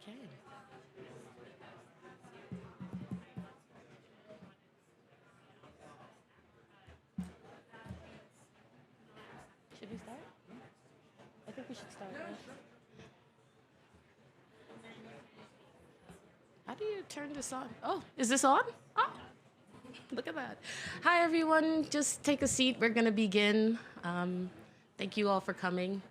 Okay. Should we start? I think we should start. Right? How do you turn this on? Oh, is this on? Oh, look at that. Hi, everyone. Just take a seat. We're going to begin. Thank you all for coming.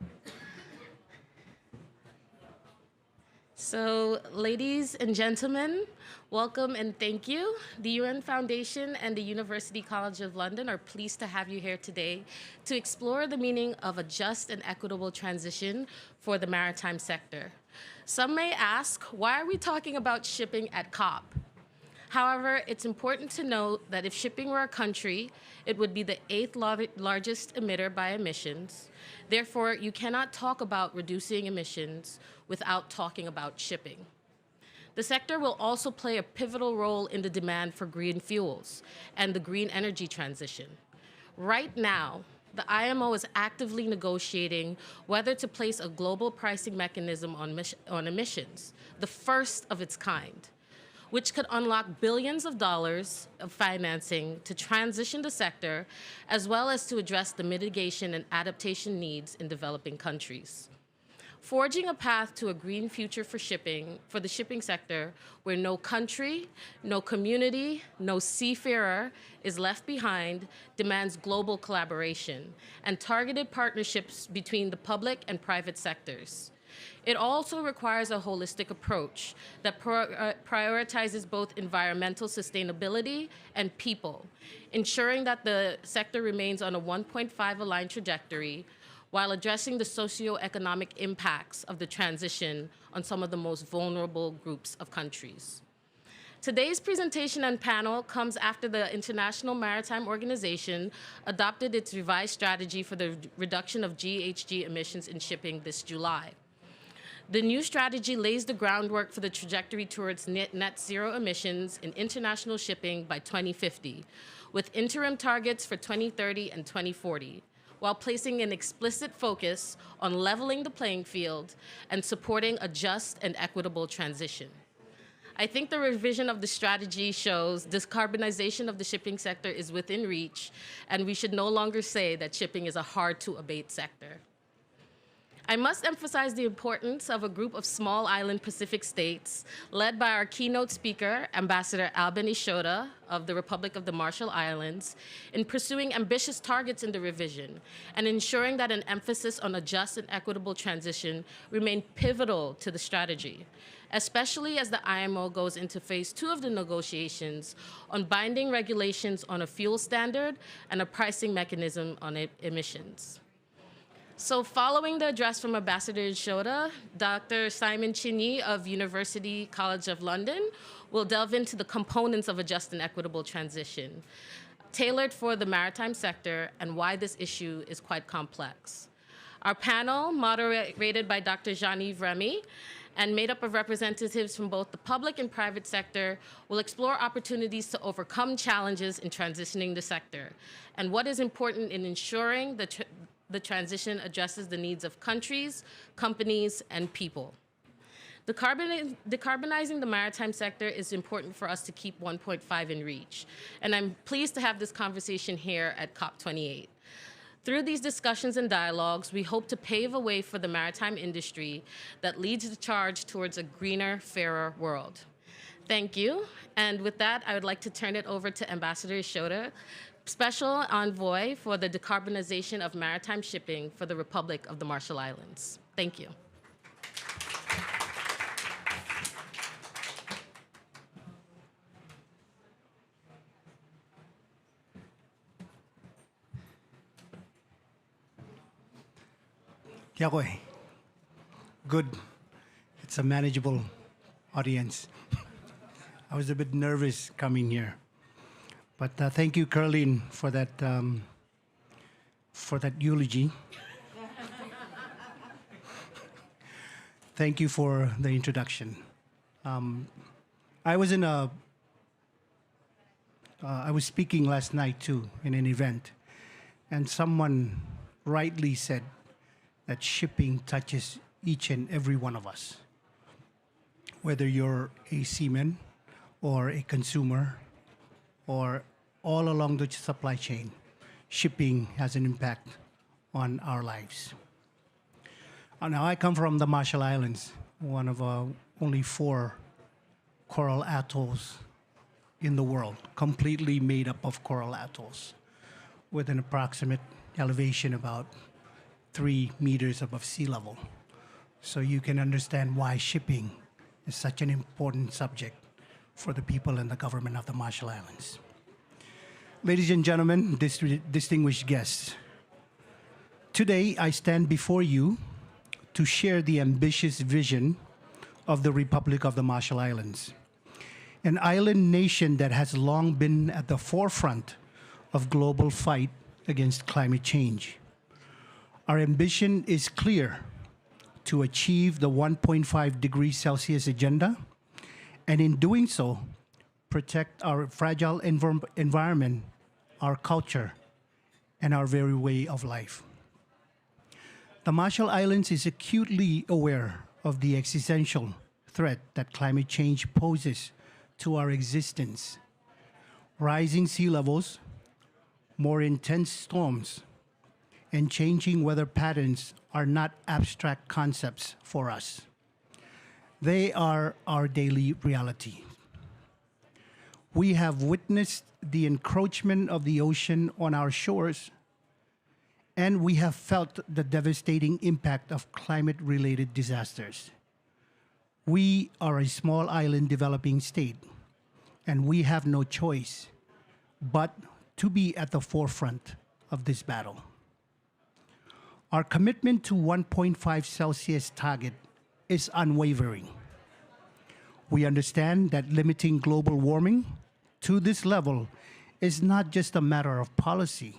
So, ladies and gentlemen, welcome and thank you. The UN Foundation and the University College of London are pleased to have you here today to explore the meaning of a just and equitable transition for the maritime sector. Some may ask, why are we talking about shipping at COP? However, it's important to note that if shipping were a country, it would be the eighth largest emitter by emissions. Therefore, you cannot talk about reducing emissions without talking about shipping. The sector will also play a pivotal role in the demand for green fuels and the green energy transition. Right now, the IMO is actively negotiating whether to place a global pricing mechanism on emissions, the first of its kind, which could unlock billions of dollars of financing to transition the sector, as well as to address the mitigation and adaptation needs in developing countries. Forging a path to a green future for the shipping sector, where no country, no community, no seafarer is left behind, demands global collaboration and targeted partnerships between the public and private sectors. It also requires a holistic approach that prioritizes both environmental sustainability and people, ensuring that the sector remains on a 1.5 aligned trajectory while addressing the socioeconomic impacts of the transition on some of the most vulnerable groups of countries. Today's presentation and panel comes after the International Maritime Organization adopted its revised strategy for the reduction of GHG emissions in shipping this July. The new strategy lays the groundwork for the trajectory towards net zero emissions in international shipping by 2050, with interim targets for 2030 and 2040, while placing an explicit focus on leveling the playing field and supporting a just and equitable transition. I think the revision of the strategy shows decarbonization of the shipping sector is within reach, and we should no longer say that shipping is a hard-to-abate sector. I must emphasize the importance of a group of small island Pacific states led by our keynote speaker, Ambassador Albin Ishota of the Republic of the Marshall Islands, in pursuing ambitious targets in the revision and ensuring that an emphasis on a just and equitable transition remained pivotal to the strategy, especially as the IMO goes into phase 2 of the negotiations on binding regulations on a fuel standard and a pricing mechanism on emissions. So following the address from Ambassador Ishota, Dr. Simon Chinyi of University College of London will delve into the components of a just and equitable transition, tailored for the maritime sector and why this issue is quite complex. Our panel, moderated by Dr. Jean-Yves Remy, and made up of representatives from both the public and private sector, will explore opportunities to overcome challenges in transitioning the sector and what is important in ensuring the transition addresses the needs of countries, companies, and people. Decarbonizing the maritime sector is important for us to keep 1.5 in reach, and I'm pleased to have this conversation here at COP28. Through these discussions and dialogues, we hope to pave a way for the maritime industry that leads the charge towards a greener, fairer world. Thank you, and with that, I would like to turn it over to Ambassador Ishota, Special Envoy for the Decarbonization of Maritime Shipping for the Republic of the Marshall Islands. Thank you. Yakoy. Good. It's a manageable audience. I was a bit nervous coming here. But thank you, Caroline, for that eulogy. Thank you for the introduction. I was speaking last night too in an event, and someone rightly said that shipping touches each and every one of us. whether you're a seaman or a consumer or all along the supply chain, shipping has an impact on our lives. Now, I come from the Marshall Islands, one of only 4 coral atolls in the world, completely made up of coral atolls, with an approximate elevation about 3 meters above sea level. So you can understand why shipping is such an important subject for the people and the government of the Marshall Islands. Ladies and gentlemen, distinguished guests, today I stand before you to share the ambitious vision of the Republic of the Marshall Islands, an island nation that has long been at the forefront of global fight against climate change. Our ambition is clear: to achieve the 1.5 degrees Celsius agenda, and in doing so, protect our fragile environment, our culture, and our very way of life. The Marshall Islands is acutely aware of the existential threat that climate change poses to our existence. Rising sea levels, more intense storms, and changing weather patterns are not abstract concepts for us. They are our daily reality. We have witnessed the encroachment of the ocean on our shores, and we have felt the devastating impact of climate-related disasters. We are a small island developing state, and we have no choice but to be at the forefront of this battle. Our commitment to 1.5 Celsius target is unwavering. We understand that limiting global warming to this level is not just a matter of policy,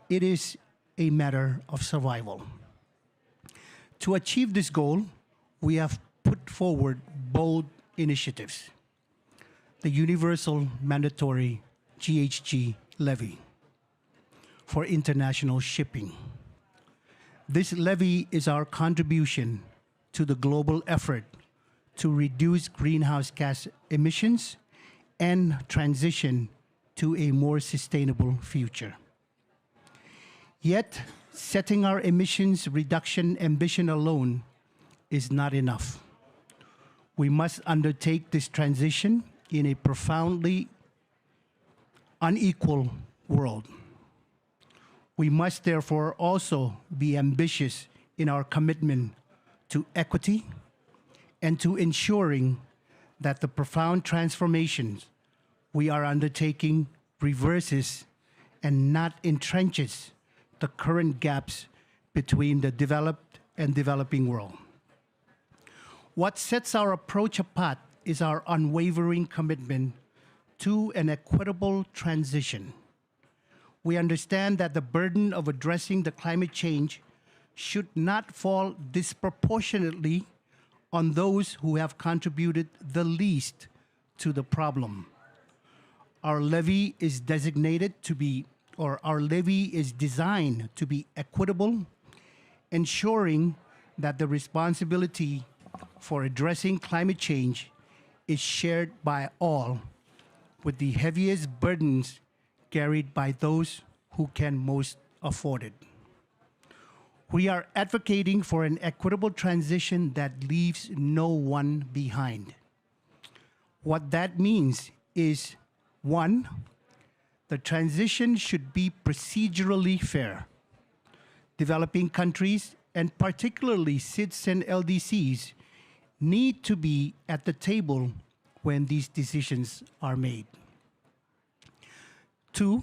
it is a matter of survival. To achieve this goal, we have put forward bold initiatives: the universal mandatory GHG levy for international shipping. This levy is our contribution to the global effort to reduce greenhouse gas emissions and transition to a more sustainable future. Yet, setting our emissions reduction ambition alone is not enough. We must undertake this transition in a profoundly unequal world. We must therefore also be ambitious in our commitment to equity and to ensuring that the profound transformations we are undertaking reverses and not entrenches the current gaps between the developed and developing world. What sets our approach apart is our unwavering commitment to an equitable transition. We understand that the burden of addressing the climate change should not fall disproportionately on those who have contributed the least to the problem. Our levy is designed to be equitable, ensuring that the responsibility for addressing climate change is shared by all, with the heaviest burdens carried by those who can most afford it. We are advocating for an equitable transition that leaves no one behind. What that means is, 1, the transition should be procedurally fair. Developing countries, and particularly SIDS and LDCs, need to be at the table when these decisions are made. 2,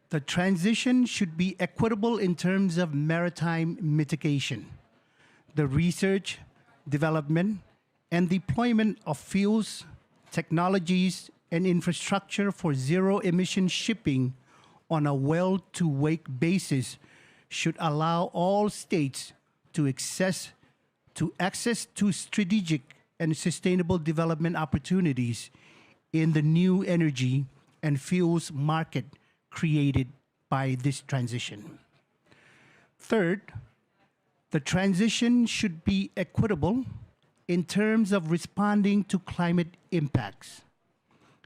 the transition should be equitable in terms of maritime mitigation. The research, development, and deployment of fuels, technologies, and infrastructure for zero-emission shipping on a well-to-wake basis should allow all states to access to strategic and sustainable development opportunities in the new energy and fuels market created by this transition. Third, the transition should be equitable in terms of responding to climate impacts.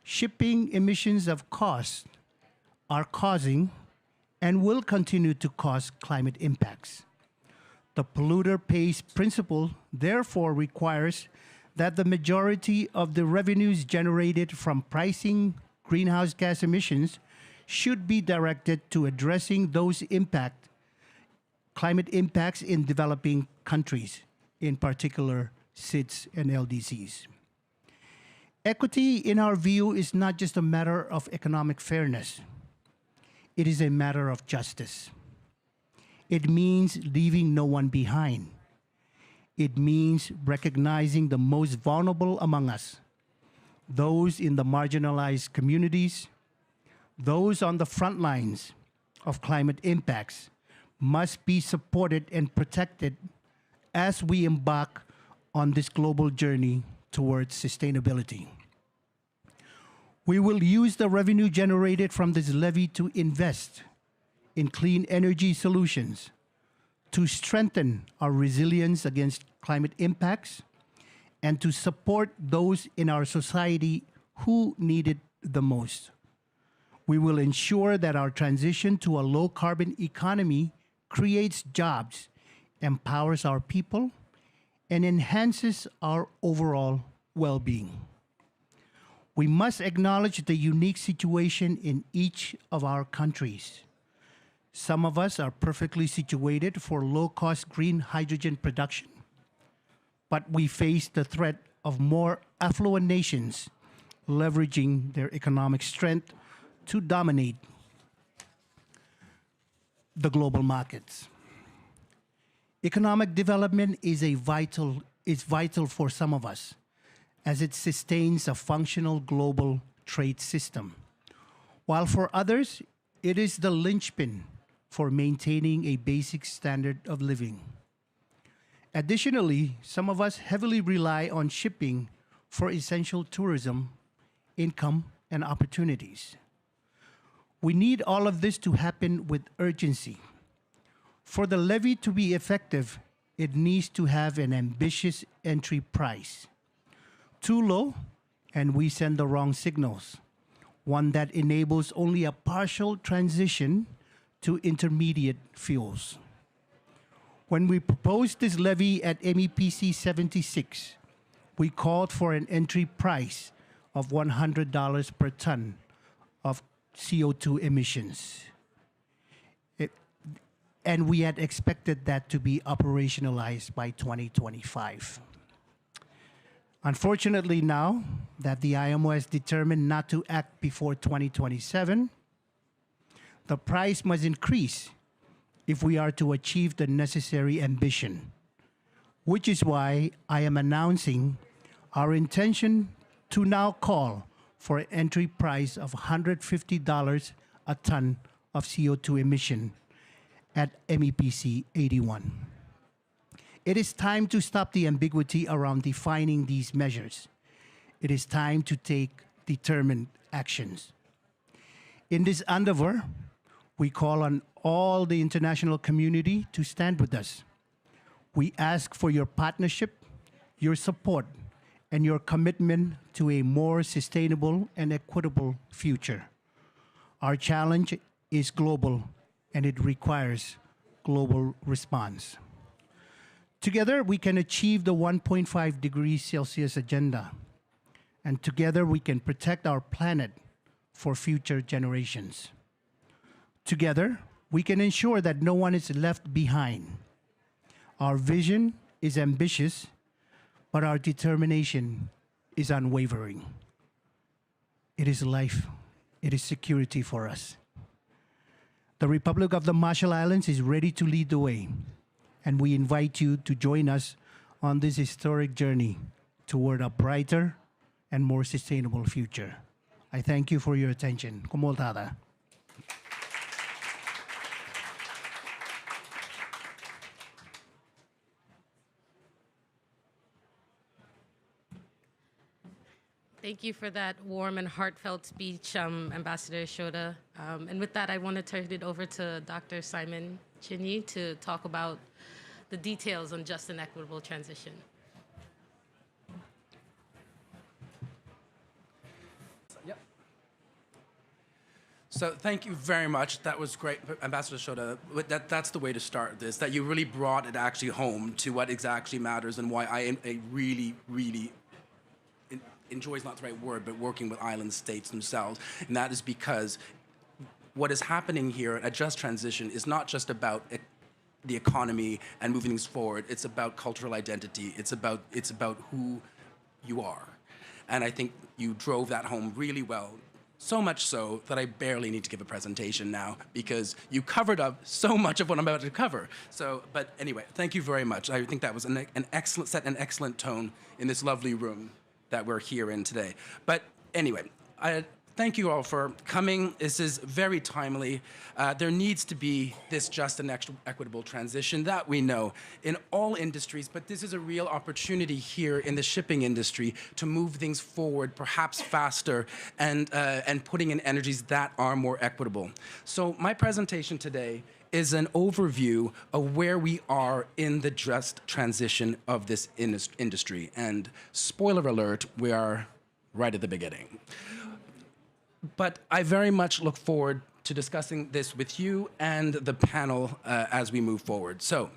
Shipping emissions of cost are causing and will continue to cause climate impacts. The polluter pays principle therefore requires that the majority of the revenues generated from pricing greenhouse gas emissions should be directed to addressing those climate impacts in developing countries, in particular SIDS and LDCs. Equity, in our view, is not just a matter of economic fairness. It is a matter of justice. It means leaving no one behind. It means recognizing the most vulnerable among us, those in the marginalized communities, those on the front lines of climate impacts must be supported and protected as we embark on this global journey towards sustainability. We will use the revenue generated from this levy to invest in clean energy solutions, to strengthen our resilience against climate impacts, and to support those in our society who need it the most. We will ensure that our transition to a low-carbon economy creates jobs, empowers our people, and enhances our overall well-being. We must acknowledge the unique situation in each of our countries. Some of us are perfectly situated for low-cost green hydrogen production, but we face the threat of more affluent nations leveraging their economic strength to dominate the global markets. Economic development is vital for some of us, as it sustains a functional global trade system, while for others, it is the linchpin for maintaining a basic standard of living. Additionally, some of us heavily rely on shipping for essential tourism, income, and opportunities. We need all of this to happen with urgency. For the levy to be effective, it needs to have an ambitious entry price. Too low, and we send the wrong signals. One that enables only a partial transition to intermediate fuels. When we proposed this levy at MEPC 76, we called for an entry price of $100 per ton of CO2 emissions. And we had expected that to be operationalized by 2025. Unfortunately now that the IMO has determined not to act before 2027, the price must increase if we are to achieve the necessary ambition, which is why I am announcing our intention to now call for an entry price of $150 a ton of CO2 emission at MEPC 81. It is time to stop the ambiguity around defining these measures. It is time to take determined actions. In this endeavor, we call on all the international community to stand with us. We ask for your partnership, your support, and your commitment to a more sustainable and equitable future. Our challenge is global, and it requires global response. Together, we can achieve the 1.5 degrees Celsius agenda, and together we can protect our planet for future generations. Together, we can ensure that no one is left behind. Our vision is ambitious, but our determination is unwavering. It is life. It is security for us. The Republic of the Marshall Islands is ready to lead the way, and we invite you to join us on this historic journey toward a brighter and more sustainable future. I thank you for your attention. Kumoltada. Thank you for that warm and heartfelt speech, Ambassador Shota. And with that, I want to turn it over to Dr. Simon Chinyi to talk about the details on just and equitable transition. Yep. So thank you very much. That was great, Ambassador Shota. That's the way to start this, that you really brought it actually home to what exactly matters and why I really, really enjoy is not the right word, but working with island states themselves. And that is because what is happening here at Just Transition is not just about the economy and moving things forward. It's about cultural identity. It's about who you are. And I think you drove that home really well. So much so that I barely need to give a presentation now because you covered up so much of what I'm about to cover. So, but anyway, thank you very much. I think that was an excellent set, an excellent tone in this lovely room that we're here in today. But anyway, thank you all for coming. This is very timely. There needs to be this just and equitable transition, that we know, in all industries, but this is a real opportunity here in the shipping industry to move things forward, perhaps faster, and putting in energies that are more equitable. So my presentation today is an overview of where we are in the just transition of this industry. And spoiler alert, we are right at the beginning. But I very much look forward to discussing this with you and the panel as we move forward. So,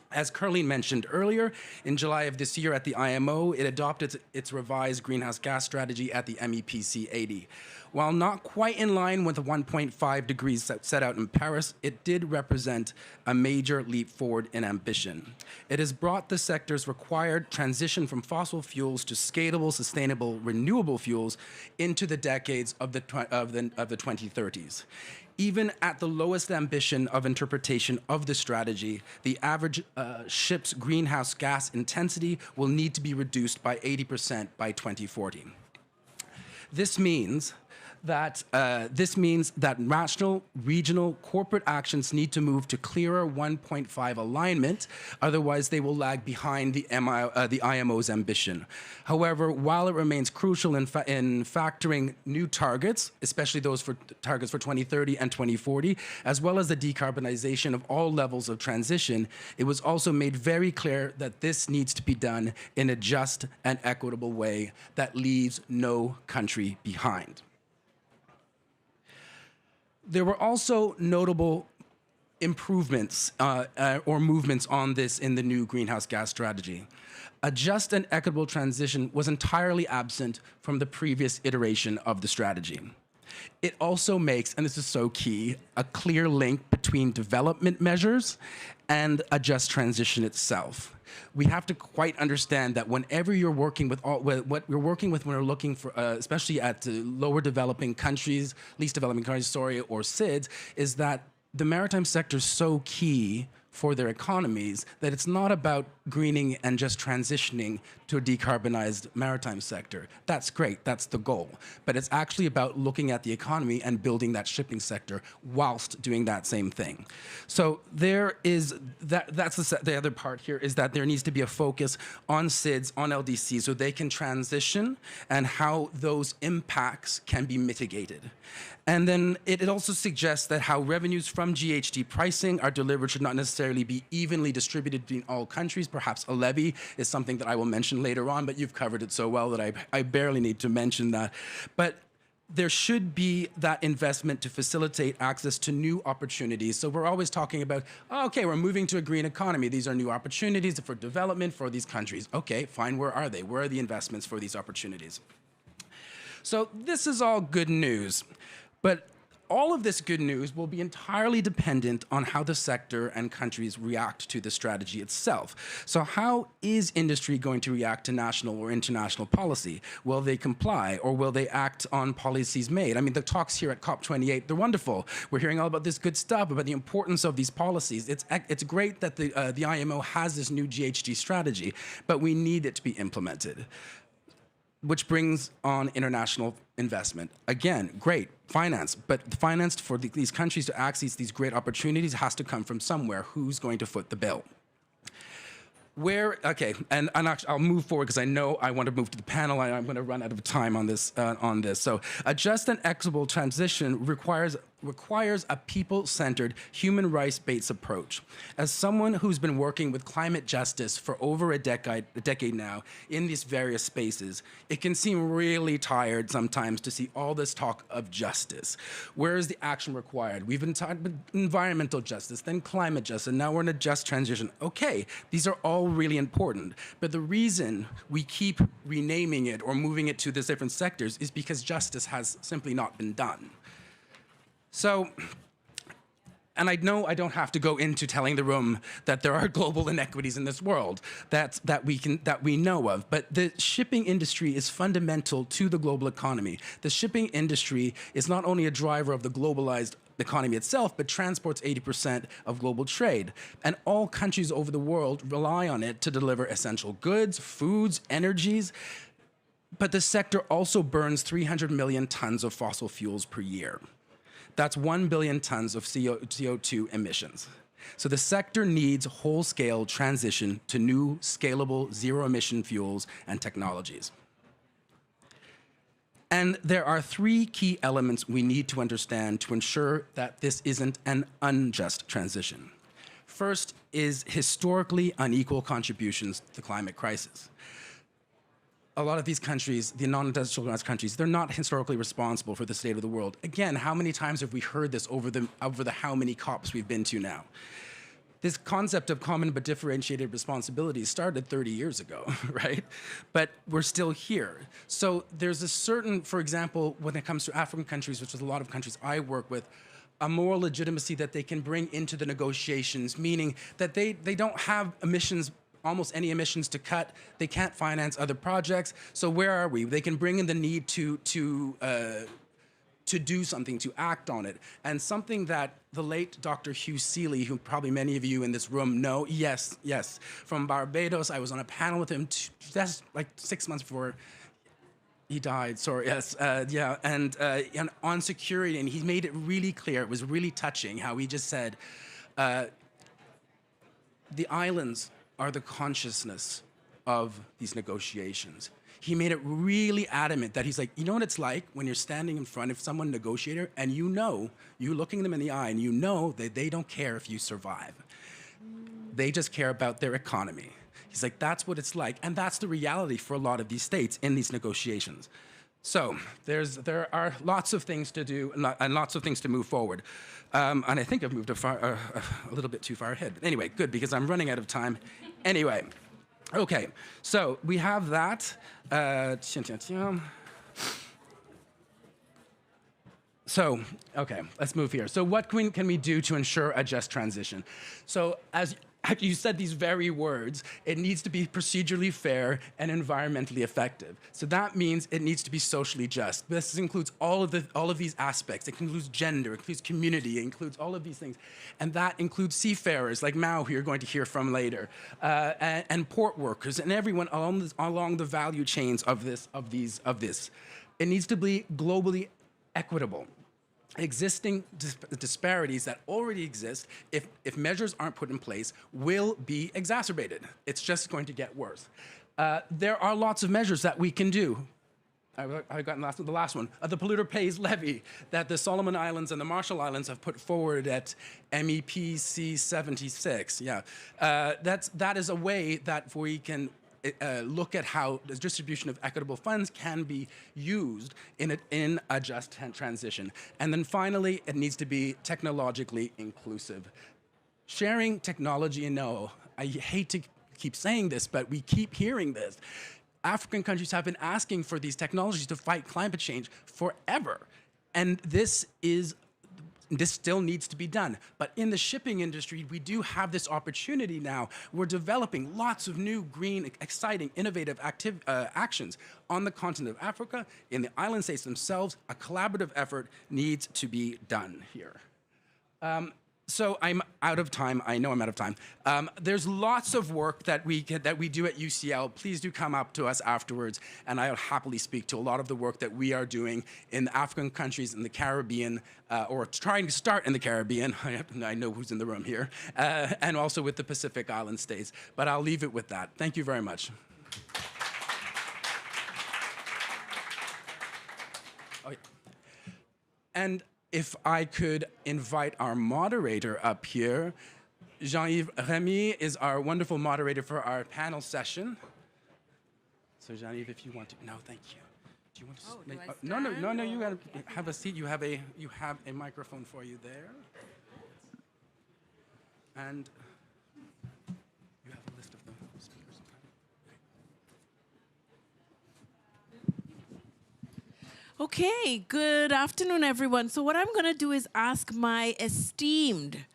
as Caroline mentioned earlier, in July of this year at the IMO, it adopted its revised greenhouse gas strategy at the MEPC 80. While not quite in line with the 1.5 degrees set out in Paris, it did represent a major leap forward in ambition. It has brought the sector's required transition from fossil fuels to scalable, sustainable, renewable fuels into the decades of the 2030s. Even at the lowest ambition of interpretation of the strategy, the average ship's greenhouse gas intensity will need to be reduced by 80% by 2040. This means that national, regional, corporate actions need to move to clearer 1.5 alignment, otherwise they will lag behind the IMO's ambition. However, while it remains crucial in factoring new targets, especially those for targets for 2030 and 2040, as well as the decarbonization of all levels of transition, it was also made very clear that this needs to be done in a just and equitable way that leaves no country behind. There were also notable improvements or movements on this in the new greenhouse gas strategy. A just and equitable transition was entirely absent from the previous iteration of the strategy. It also makes, and this is so key, a clear link between development measures and a just transition itself. We have to quite understand that whenever you're working with what we're working with when we're looking for, especially at lower developing countries, least developing countries, or SIDS, is that the maritime sector is so key for their economies that it's not about greening and just transitioning to a decarbonized maritime sector. That's great, that's the goal. But it's actually about looking at the economy and building that shipping sector whilst doing that same thing. So there is, that's the other part here, is that there needs to be a focus on SIDS, on LDC, so they can transition and how those impacts can be mitigated. And then it also suggests that how revenues from GHG pricing are delivered should not necessarily be evenly distributed between all countries. Perhaps a levy is something that I will mention later on, but you've covered it so well that I barely need to mention that. But there should be that investment to facilitate access to new opportunities. So we're always talking about, oh, okay, we're moving to a green economy. These are new opportunities for development for these countries. Okay, fine, where are they? Where are the investments for these opportunities? So this is all good news. But all of this good news will be entirely dependent on how the sector and countries react to the strategy itself. So how is industry going to react to national or international policy? Will they comply, or will they act on policies made? I mean, the talks here at COP28, they're wonderful. We're hearing all about this good stuff, about the importance of these policies. It's great that the IMO has this new GHG strategy, but we need it to be implemented. Which brings on international investment. Again, great, finance, but the finance for these countries to access these great opportunities has to come from somewhere. Who's going to foot the bill? Okay, and actually, I'll move forward because I know I want to move to the panel, and I'm going to run out of time on this. So a just and equitable transition requires requires a people-centered, human rights-based approach. As someone who's been working with climate justice for over a decade now in these various spaces, it can seem really tired sometimes to see all this talk of justice. Where is the action required? We've been talking about environmental justice, then climate justice, and now we're in a just transition. Okay, these are all really important, but the reason we keep renaming it or moving it to these different sectors is because justice has simply not been done. So, and I know I don't have to go into telling the room that there are global inequities in this world that we know of, but the shipping industry is fundamental to the global economy. The shipping industry is not only a driver of the globalized economy itself, but transports 80% of global trade. And all countries over the world rely on it to deliver essential goods, foods, energies. But the sector also burns 300 million tons of fossil fuels per year. That's 1 billion tons of CO2 emissions. So the sector needs whole-scale transition to new, scalable, zero-emission fuels and technologies. And there are 3 key elements we need to understand to ensure that this isn't an unjust transition. First is historically unequal contributions to the climate crisis. A lot of these countries, the non-industrialized countries, they're not historically responsible for the state of the world. Again, how many times have we heard this over the how many COPs we've been to now? This concept of common but differentiated responsibility started 30 years ago, right? But we're still here. So there's a certain, for example, when it comes to African countries, which is a lot of countries I work with, a moral legitimacy that they can bring into the negotiations, meaning that they don't have almost any emissions to cut. They can't finance other projects. So where are we? They can bring in the need to do something, to act on it. And something that the late Dr. Hugh Seeley, who probably many of you in this room know, yes, from Barbados, I was on a panel with him just like 6 months before he died, sorry, yes, and on security, and he made it really clear, it was really touching how he just said, the islands are the consciousness of these negotiations. He made it really adamant that he's like, you know what it's like when you're standing in front of someone negotiator and you're looking them in the eye and you know that they don't care if you survive. They just care about their economy. He's like, that's what it's like. And that's the reality for a lot of these states in these negotiations. So there are lots of things to do and lots of things to move forward. And I think I've moved a little bit too far ahead. But anyway, good, because I'm running out of time. Anyway, okay, so we have that. So, okay, let's move here. So what can we do to ensure a just transition? So as you said these very words, it needs to be procedurally fair and environmentally effective. So that means it needs to be socially just. This includes all of these aspects. It includes gender, it includes community, it includes all of these things. And that includes seafarers like Mao, who you're going to hear from later, and port workers and everyone along the value chains of this. It needs to be globally equitable. Existing disparities that already exist, if measures aren't put in place, will be exacerbated. It's just going to get worse. There are lots of measures that we can do. I've gotten the last one. The polluter pays levy that the Solomon Islands and the Marshall Islands have put forward at MEPC 76. Yeah, that is a way that we can look at how the distribution of equitable funds can be used in a just transition. And then finally, it needs to be technologically inclusive. Sharing technology and know, I hate to keep saying this, but we keep hearing this. African countries have been asking for these technologies to fight climate change forever. And this still needs to be done. But in the shipping industry, we do have this opportunity now. We're developing lots of new, green, exciting, innovative actions on the continent of Africa, in the island states themselves. A collaborative effort needs to be done here. So I'm out of time. I know I'm out of time. There's lots of work that we do at UCL. Please do come up to us afterwards, and I'll happily speak to a lot of the work that we are doing in the African countries, in the Caribbean, or trying to start in the Caribbean. I know who's in the room here, and also with the Pacific Island states. But I'll leave it with that. Thank you very much. Oh, yeah. And if I could invite our moderator up here. Jean-Yves Remy is our wonderful moderator for our panel session. So Jean-Yves, if you want to, no, thank you. Do you want to? No. You gotta have a seat. You have a microphone for you there, and you have a list of the speakers. Okay, good afternoon, everyone. So what I'm going to do is ask my esteemed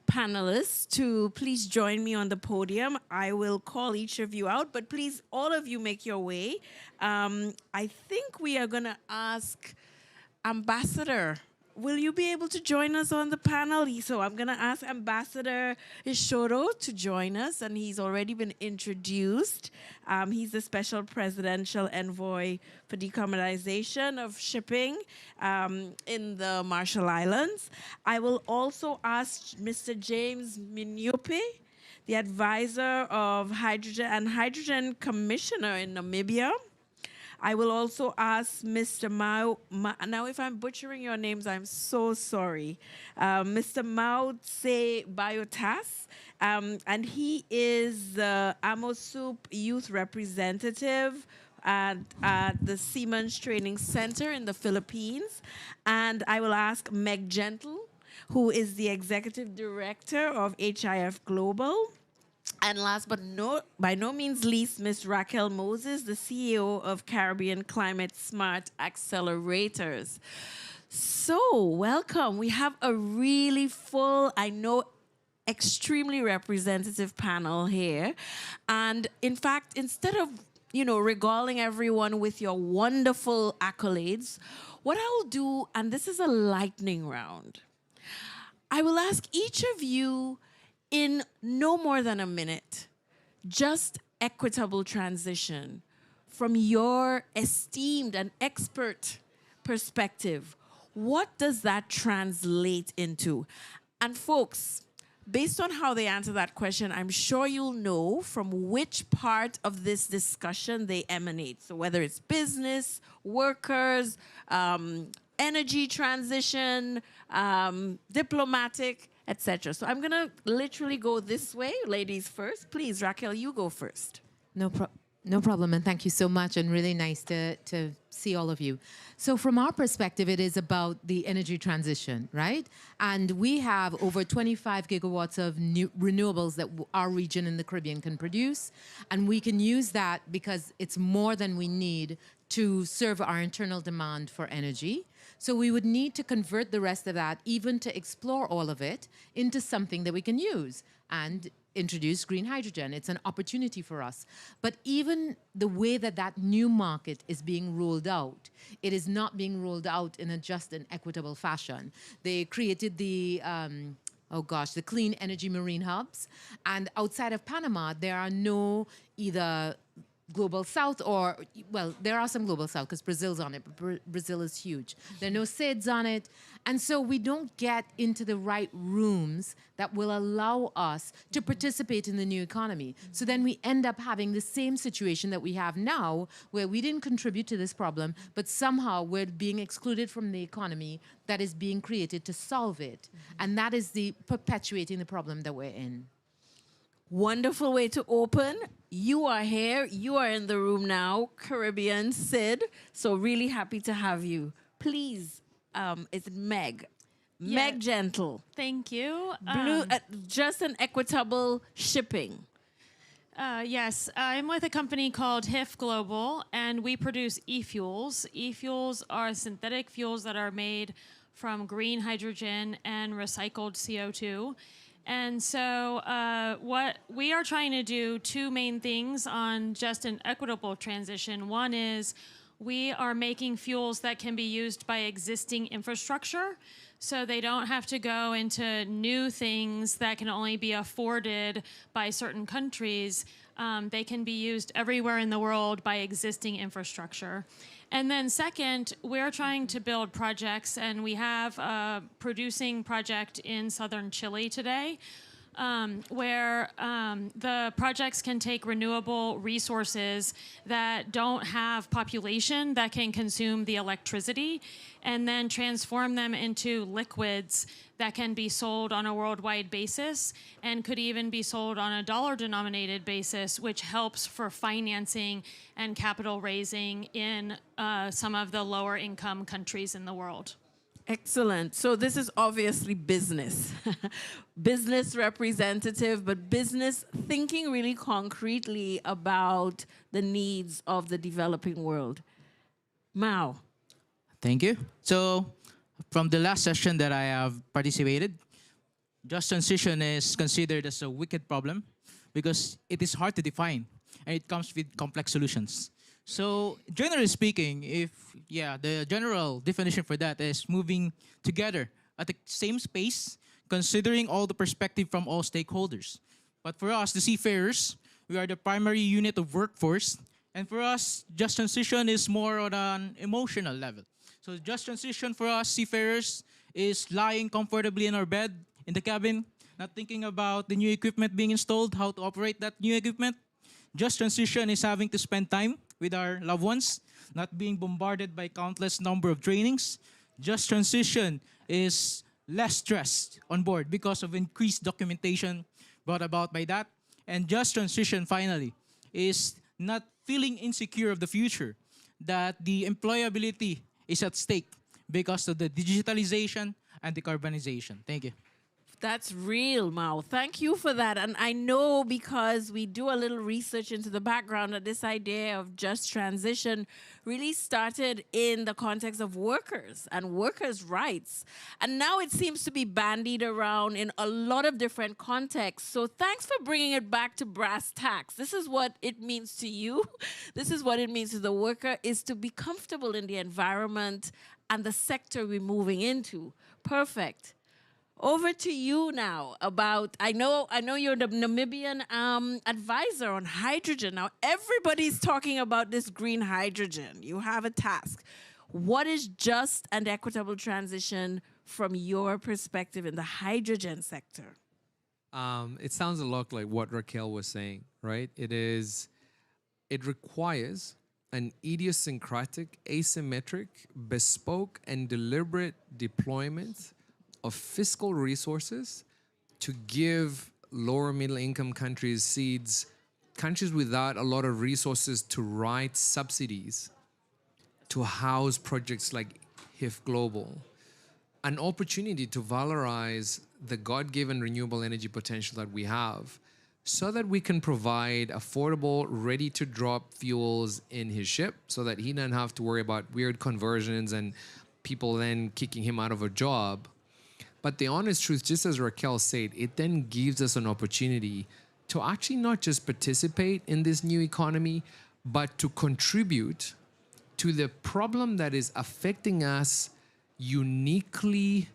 panelists to please join me on the podium. I will call each of you out, but please, all of you make your way. I think we are going to ask Ambassador. Will you be able to join us on the panel? So I'm going to ask Ambassador Ishoro to join us, and he's already been introduced. He's the Special Presidential Envoy for Decarbonization of Shipping in the Marshall Islands. I will also ask Mr. James Minyope, the Advisor of Hydrogen Commissioner in Namibia. I will also ask Mr. Now if I'm butchering your names, I'm so sorry. Mr. Mao Tse Biotas, and he is the Amosup Youth Representative at the Seamen's Training Center in the Philippines. And I will ask Meg Gentle, who is the Executive Director of HIF Global. And last but by no means least, Ms. Raquel Moses, the CEO of Caribbean Climate Smart Accelerators. So, welcome. We have a really full, I know, extremely representative panel here. And in fact, instead of, regaling everyone with your wonderful accolades, what I'll do, and this is a lightning round, I will ask each of you in no more than a minute, just equitable transition from your esteemed and expert perspective. What does that translate into? And folks, based on how they answer that question, I'm sure you'll know from which part of this discussion they emanate. So whether it's business, workers, energy transition, diplomatic, etc. So I'm going to literally go this way. Ladies first. Please, Raquel, you go first. No problem, and thank you so much, and really nice to see all of you. So from our perspective, it is about the energy transition, right? And we have over 25 gigawatts of new renewables that our region in the Caribbean can produce, and we can use that because it's more than we need to serve our internal demand for energy. So we would need to convert the rest of that, even to explore all of it, into something that we can use and introduce green hydrogen. It's an opportunity for us. But even the way that that new market is being rolled out, it is not being rolled out in a just and equitable fashion. They created the the clean energy marine hubs. And outside of Panama, there are no either Global South or, well, there are some Global South because Brazil's on it, but Brazil is huge. There are no SIDS on it. And so we don't get into the right rooms that will allow us to participate in the new economy. So then we end up having the same situation that we have now, where we didn't contribute to this problem, but somehow we're being excluded from the economy that is being created to solve it. And that is the perpetuating the problem that we're in. Wonderful way to open. You are here. You are in the room now, Caribbean Sid. So really happy to have you. Please, it's Meg. Yeah. Meg Gentle. Thank you. Just an equitable shipping. Yes, I'm with a company called HIF Global, and we produce e-fuels. E-fuels are synthetic fuels that are made from green hydrogen and recycled CO2. And so what we are trying to do, two main things on just an equitable transition. One is we are making fuels that can be used by existing infrastructure, so they don't have to go into new things that can only be afforded by certain countries. They can be used everywhere in the world by existing infrastructure. And then second, we're trying to build projects, and we have a producing project in southern Chile today. where the projects can take renewable resources that don't have population that can consume the electricity and then transform them into liquids that can be sold on a worldwide basis and could even be sold on a dollar-denominated basis, which helps for financing and capital raising in some of the lower income countries in the world. Excellent. So this is obviously business, business representative, but business thinking really concretely about the needs of the developing world. Mao. Thank you. So, from the last session that I have participated, just transition is considered as a wicked problem because it is hard to define and it comes with complex solutions. So, generally speaking, the general definition for that is moving together at the same space, considering all the perspective from all stakeholders. But for us, the seafarers, we are the primary unit of workforce, and for us, just transition is more on an emotional level. So, just transition for us seafarers is lying comfortably in our bed in the cabin, not thinking about the new equipment being installed, how to operate that new equipment. Just transition is having to spend time with our loved ones, not being bombarded by countless number of trainings. Just transition is less stress on board because of increased documentation brought about by that. And just transition, finally, is not feeling insecure of the future, that the employability is at stake because of the digitalization and decarbonization. Thank you. That's real, Mao. Thank you for that. And I know because we do a little research into the background that this idea of just transition really started in the context of workers and workers' rights. And now it seems to be bandied around in a lot of different contexts. So thanks for bringing it back to brass tacks. This is what it means to you. This is what it means to the worker, is to be comfortable in the environment and the sector we're moving into. Perfect. Over to you now about, I know you're the Namibian advisor on hydrogen. Now, everybody's talking about this green hydrogen. You have a task. What is just and equitable transition from your perspective in the hydrogen sector? It sounds a lot like what Raquel was saying, right? It requires an idiosyncratic, asymmetric, bespoke, and deliberate deployment of fiscal resources to give lower middle income countries seeds, countries without a lot of resources to write subsidies to house projects like HIF Global, an opportunity to valorize the God-given renewable energy potential that we have so that we can provide affordable, ready-to-drop fuels in his ship so that he doesn't have to worry about weird conversions and people then kicking him out of a job. But the honest truth, just as Raquel said, it then gives us an opportunity to actually not just participate in this new economy, but to contribute to the problem that is affecting us uniquely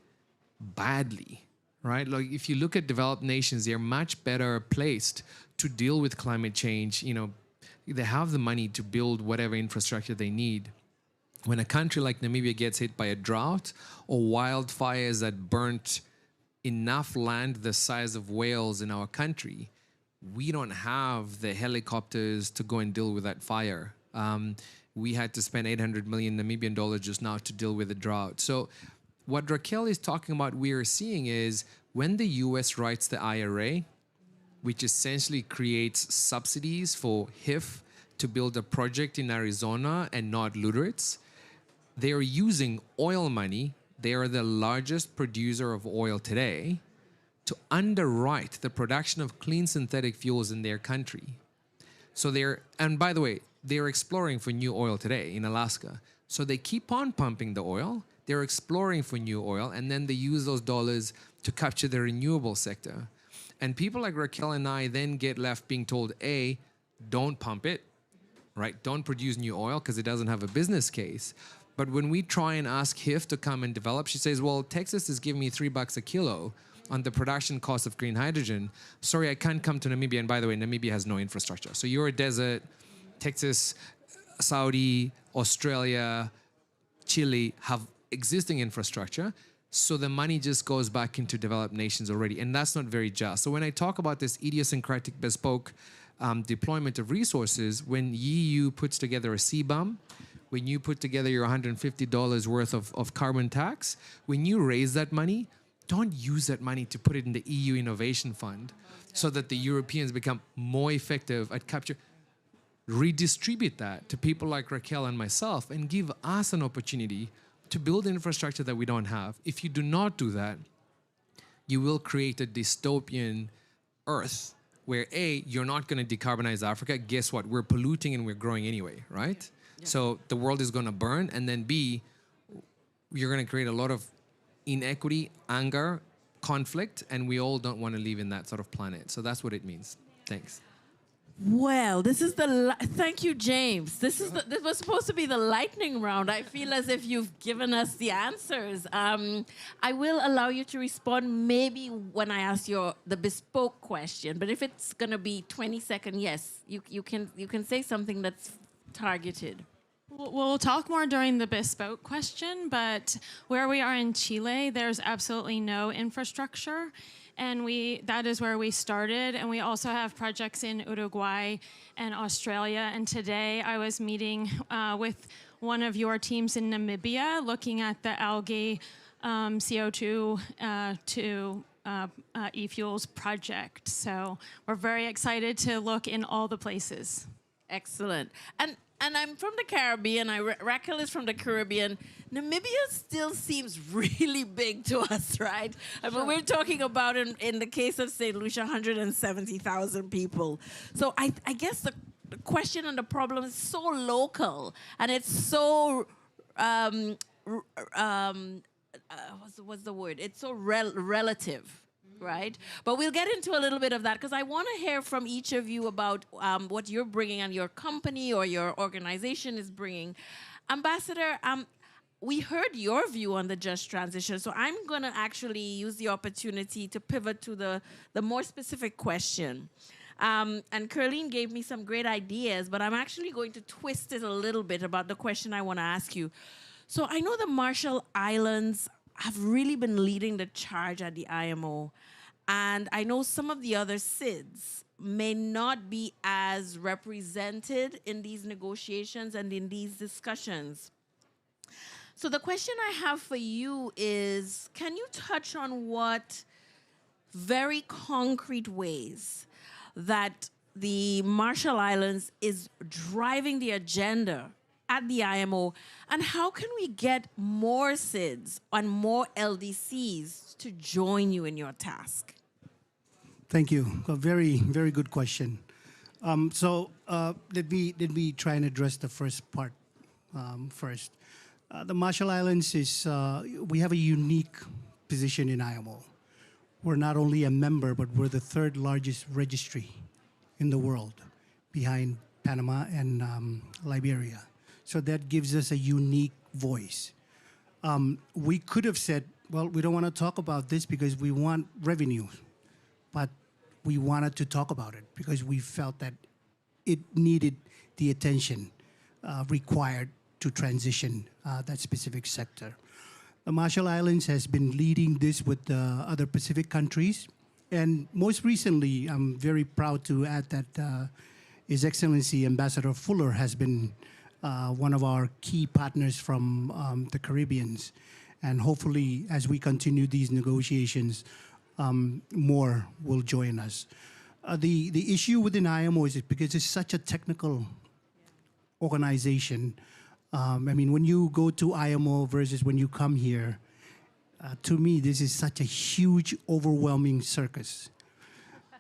badly, right? Like if you look at developed nations, they're much better placed to deal with climate change. You know, they have the money to build whatever infrastructure they need. When a country like Namibia gets hit by a drought or wildfires that burnt enough land the size of Wales in our country, we don't have the helicopters to go and deal with that fire. We had to spend 800 million Namibian dollars just now to deal with the drought. So what Raquel is talking about, we are seeing is when the US writes the IRA, which essentially creates subsidies for HIF to build a project in Arizona and not Lüderitz, they are using oil money. They are the largest producer of oil today to underwrite the production of clean synthetic fuels in their country. So and by the way, they're exploring for new oil today in Alaska. So they keep on pumping the oil. They're exploring for new oil, and then they use those dollars to capture the renewable sector. And people like Raquel and I then get left being told, A, don't pump it, right? Don't produce new oil because it doesn't have a business case. But when we try and ask HIF to come and develop, she says, well, Texas is giving me $3 a kilo on the production cost of green hydrogen. Sorry, I can't come to Namibia. And by the way, Namibia has no infrastructure. So you're a desert. Texas, Saudi, Australia, Chile have existing infrastructure. So the money just goes back into developed nations already, and that's not very just. So when I talk about this idiosyncratic bespoke deployment of resources, when EU puts together a CBAM, when you put together your $150 worth of carbon tax, when you raise that money, don't use that money to put it in the EU Innovation Fund so that the Europeans become more effective at capture. Redistribute that to people like Raquel and myself and give us an opportunity to build infrastructure that we don't have. If you do not do that, you will create a dystopian Earth where A, you're not going to decarbonize Africa. Guess what? We're polluting and we're growing anyway, right? Yeah. So the world is going to burn. And then B, you're going to create a lot of inequity, anger, conflict, and we all don't want to live in that sort of planet. So that's what it means. Thanks. Well, thank you, James. This was supposed to be the lightning round. I feel as if you've given us the answers. I will allow you to respond maybe when I ask the bespoke question, but if it's going to be 20-second, yes, you can say something that's targeted. We'll talk more during the bespoke question, but where we are in Chile, there's absolutely no infrastructure. And that is where we started. And we also have projects in Uruguay and Australia. And today I was meeting with one of your teams in Namibia, looking at the algae CO2 to e-fuels project. So we're very excited to look in all the places. Excellent. And I'm from the Caribbean. Raquel is from the Caribbean. Namibia still seems really big to us, right? I mean, we're talking about, in the case of St. Lucia, 170,000 people. So I guess the question and the problem is so local, and it's so, what's the word? It's so relative. Right? But we'll get into a little bit of that because I want to hear from each of you about what you're bringing and your company or your organization is bringing. Ambassador, we heard your view on the just transition, so I'm going to actually use the opportunity to pivot to the more specific question. And Curleen gave me some great ideas, but I'm actually going to twist it a little bit about the question I want to ask you. So I know the Marshall Islands have really been leading the charge at the IMO. And I know some of the other SIDS may not be as represented in these negotiations and in these discussions. So the question I have for you is, can you touch on what very concrete ways that the Marshall Islands is driving the agenda at the IMO, and how can we get more SIDS and more LDCs to join you in your task? Thank you. A very, very good question. Let me try and address the first part first. The Marshall Islands we have a unique position in IMO. We're not only a member, but we're the third largest registry in the world, behind Panama and Liberia. So that gives us a unique voice. We could have said, well, we don't want to talk about this because we want revenue, but we wanted to talk about it because we felt that it needed the attention required to transition that specific sector. The Marshall Islands has been leading this with other Pacific countries. And most recently, I'm very proud to add that His Excellency Ambassador Fuller has been one of our key partners from the Caribbeans. And hopefully, as we continue these negotiations, more will join us. The issue within IMO is because it's such a technical organization. I mean, when you go to IMO versus when you come here, to me, this is such a huge, overwhelming circus,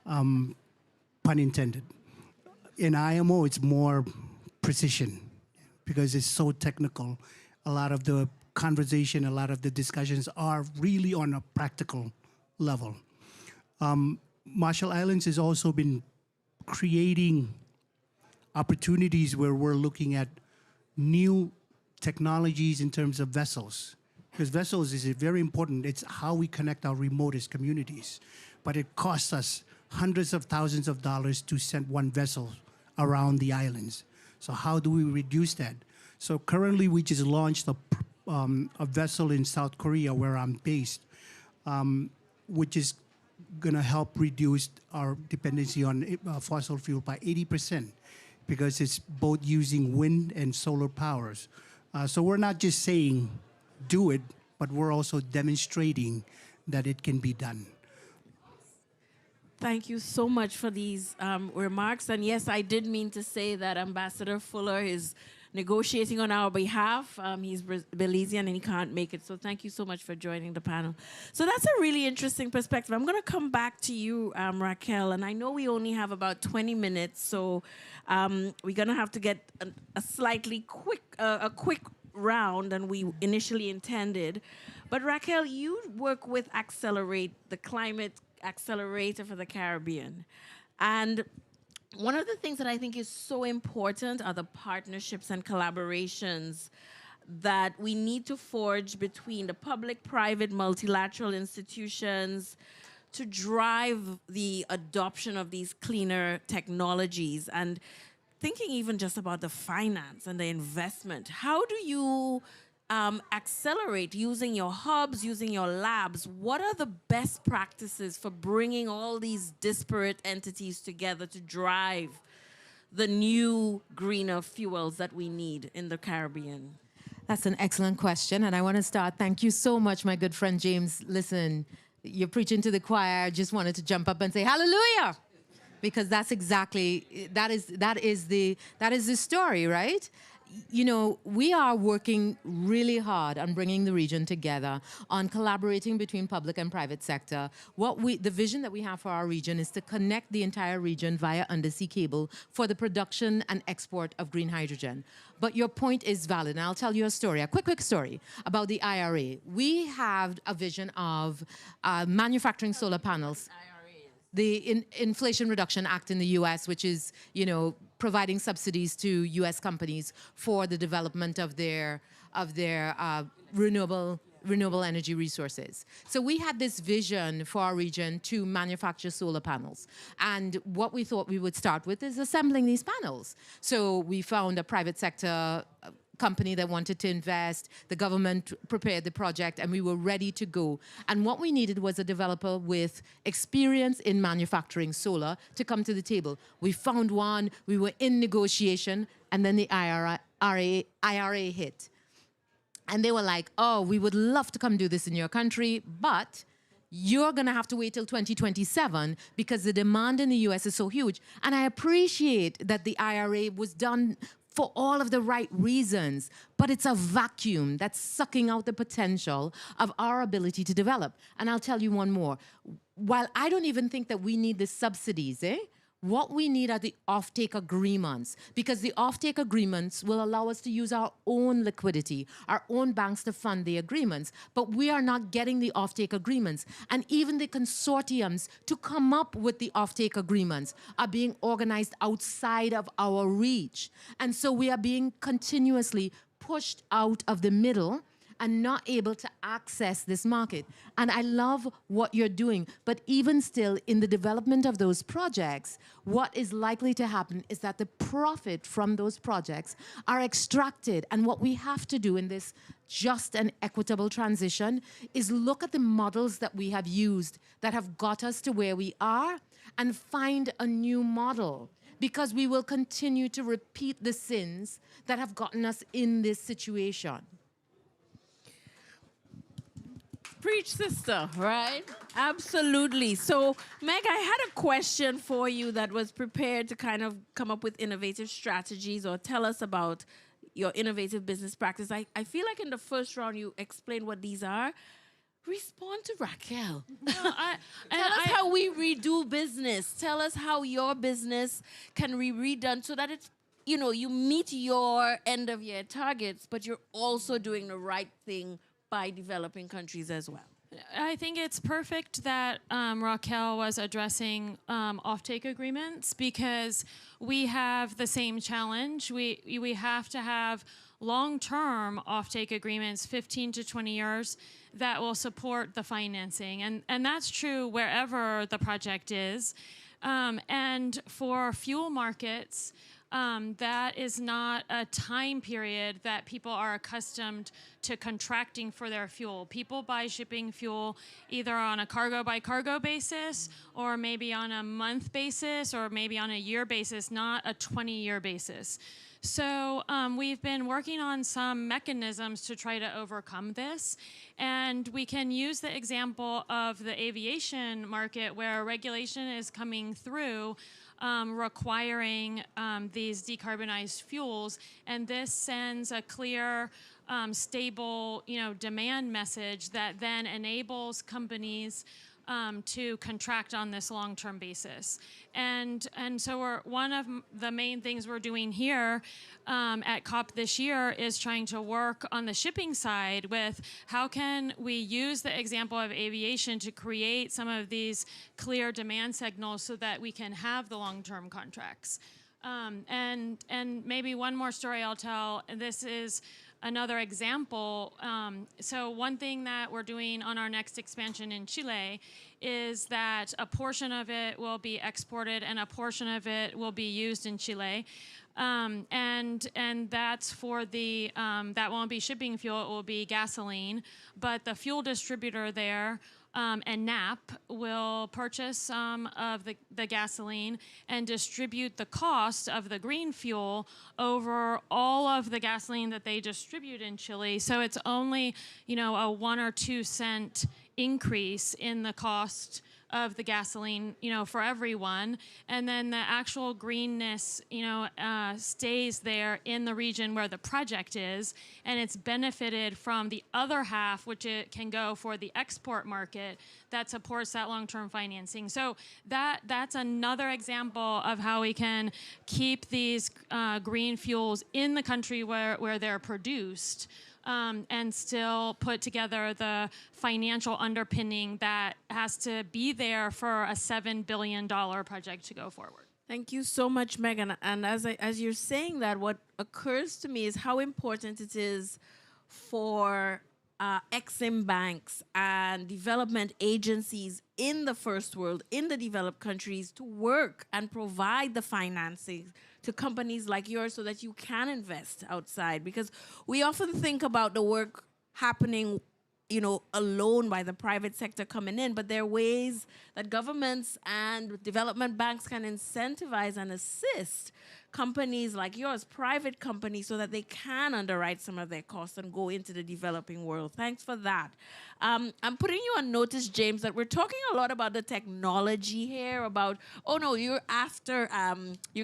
pun intended. In IMO, it's more precision because it's so technical. A lot of the conversation, a lot of the discussions are really on a practical level. Marshall Islands has also been creating opportunities where we're looking at new technologies in terms of vessels. Because vessels is very important. It's how we connect our remotest communities. But it costs us hundreds of thousands of dollars to send one vessel around the islands. So how do we reduce that? So currently we just launched a vessel in South Korea, where I'm based, which is going to help reduce our dependency on fossil fuel by 80%, because it's both using wind and solar powers. So we're not just saying do it, but we're also demonstrating that it can be done. Thank you so much for these remarks. And yes, I did mean to say that Ambassador Fuller is negotiating on our behalf. He's Belizean and he can't make it. So thank you so much for joining the panel. So that's a really interesting perspective. I'm going to come back to you, Raquel. And I know we only have about 20 minutes. So we're going to have to get a slightly quick round than we initially intended. But Raquel, you work with Accelerate, the climate accelerator for the Caribbean. And one of the things that I think is so important are the partnerships and collaborations that we need to forge between the public, private, multilateral institutions to drive the adoption of these cleaner technologies. And thinking even just about the finance and the investment, how do you accelerate using your hubs, using your labs? What are the best practices for bringing all these disparate entities together to drive the new greener fuels that we need in the Caribbean? That's an excellent question, and I want to start. Thank you so much, my good friend James. Listen, you're preaching to the choir. I just wanted to jump up and say hallelujah, because that's exactly that is the story, right? You know, we are working really hard on bringing the region together, on collaborating between public and private sector. The vision that we have for our region is to connect the entire region via undersea cable for the production and export of green hydrogen. But your point is valid, and I'll tell you a story, a quick story about the IRA. We have a vision of manufacturing solar panels. The Inflation Reduction Act in the U.S., which is, you know, providing subsidies to U.S. companies for the development of their renewable energy resources. So we had this vision for our region to manufacture solar panels. And what we thought we would start with is assembling these panels. So we found a private sector company that wanted to invest, the government prepared the project, and we were ready to go. And what we needed was a developer with experience in manufacturing solar to come to the table. We found one, we were in negotiation, and then the IRA hit. And they were like, oh, we would love to come do this in your country, but you're going to have to wait till 2027 because the demand in the U.S. is so huge. And I appreciate that the IRA was done for all of the right reasons, but it's a vacuum that's sucking out the potential of our ability to develop. And I'll tell you one more. While I don't even think that we need the subsidies, what we need are the offtake agreements, because the offtake agreements will allow us to use our own liquidity, our own banks to fund the agreements, but we are not getting the offtake agreements. And even the consortiums to come up with the offtake agreements are being organized outside of our reach. And so we are being continuously pushed out of the middle and not able to access this market. And I love what you're doing, but even still, in the development of those projects, what is likely to happen is that the profit from those projects are extracted. And what we have to do in this just and equitable transition is look at the models that we have used that have got us to where we are and find a new model, because we will continue to repeat the sins that have gotten us in this situation. Preach, sister, right? Absolutely. So, Meg, I had a question for you that was prepared to kind of come up with innovative strategies or tell us about your innovative business practice. I feel like in the first round you explained what these are. Respond to Raquel. Tell us how we redo business. Tell us how your business can be redone so that it's, you know, you meet your end of year targets, but you're also doing the right thing by developing countries as well. I think it's perfect that Raquel was addressing offtake agreements, because we have the same challenge. We have to have long-term offtake agreements, 15 to 20 years, that will support the financing. And that's true wherever the project is. And for fuel markets, that is not a time period that people are accustomed to contracting for their fuel. People buy shipping fuel either on a cargo by cargo basis, or maybe on a month basis, or maybe on a year basis, not a 20-year basis. So we've been working on some mechanisms to try to overcome this. And we can use the example of the aviation market, where regulation is coming through requiring these decarbonized fuels, and this sends a clear, stable, demand message that then enables companies to contract on this long-term basis. And so one of the main things we're doing here at COP this year is trying to work on the shipping side with how can we use the example of aviation to create some of these clear demand signals so that we can have the long-term contracts. And maybe one more story I'll tell, and this is another example. So one thing that we're doing on our next expansion in Chile is that a portion of it will be exported and a portion of it will be used in Chile. And that's for the, that won't be shipping fuel, it will be gasoline. But the fuel distributor there and NAP will purchase some of the gasoline and distribute the cost of the green fuel over all of the gasoline that they distribute in Chile. So it's only, a 1 or 2 cent increase in the cost of the gasoline, for everyone. And then the actual greenness, stays there in the region where the project is, and it's benefited from the other half, which it can go for the export market that supports that long-term financing. So that's another example of how we can keep these green fuels in the country where they're produced, and still put together the financial underpinning that has to be there for a $7 billion project to go forward. Thank you so much, Megan. And as you're saying that, what occurs to me is how important it is for Exim banks and development agencies in the first world, in the developed countries, to work and provide the financing to companies like yours so that you can invest outside. Because we often think about the work happening, alone by the private sector coming in, but there are ways that governments and development banks can incentivize and assist companies like yours, private companies, so that they can underwrite some of their costs and go into the developing world. Thanks for that. I'm putting you on notice, James, that we're talking a lot about the technology here, about, oh no, you're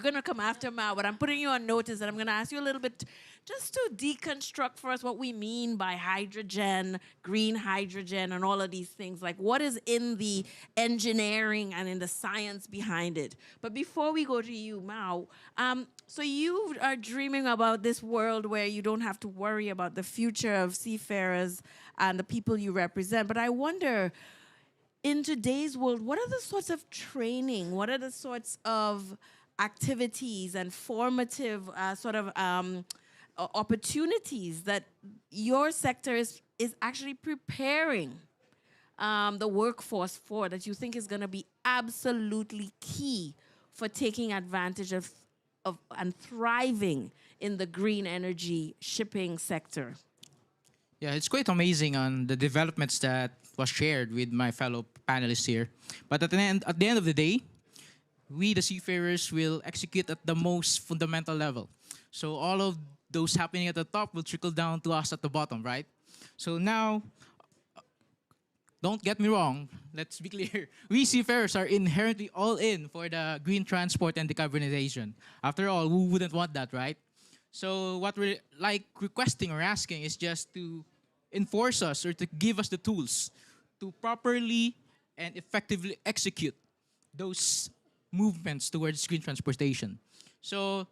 gonna come after Mao, but I'm putting you on notice and I'm gonna ask you a little bit just to deconstruct for us what we mean by hydrogen, green hydrogen, and all of these things. Like, what is in the engineering and in the science behind it? But before we go to you, Mao, so you are dreaming about this world where you don't have to worry about the future of seafarers and the people you represent. But I wonder, in today's world, what are the sorts of training, what are the sorts of activities and formative opportunities that your sector is actually preparing the workforce for, that you think is going to be absolutely key for taking advantage of and thriving in the green energy shipping sector? Yeah, it's quite amazing on the developments that was shared with my fellow panelists here. But at the end of the day, we, the seafarers, will execute at the most fundamental level. So all of those happening at the top will trickle down to us at the bottom, right? So now, don't get me wrong, let's be clear. We seafarers are inherently all in for the green transport and decarbonization. After all, who wouldn't want that, right? So what we're requesting or asking is just to enforce us, or to give us the tools to properly and effectively execute those movements towards green transportation. So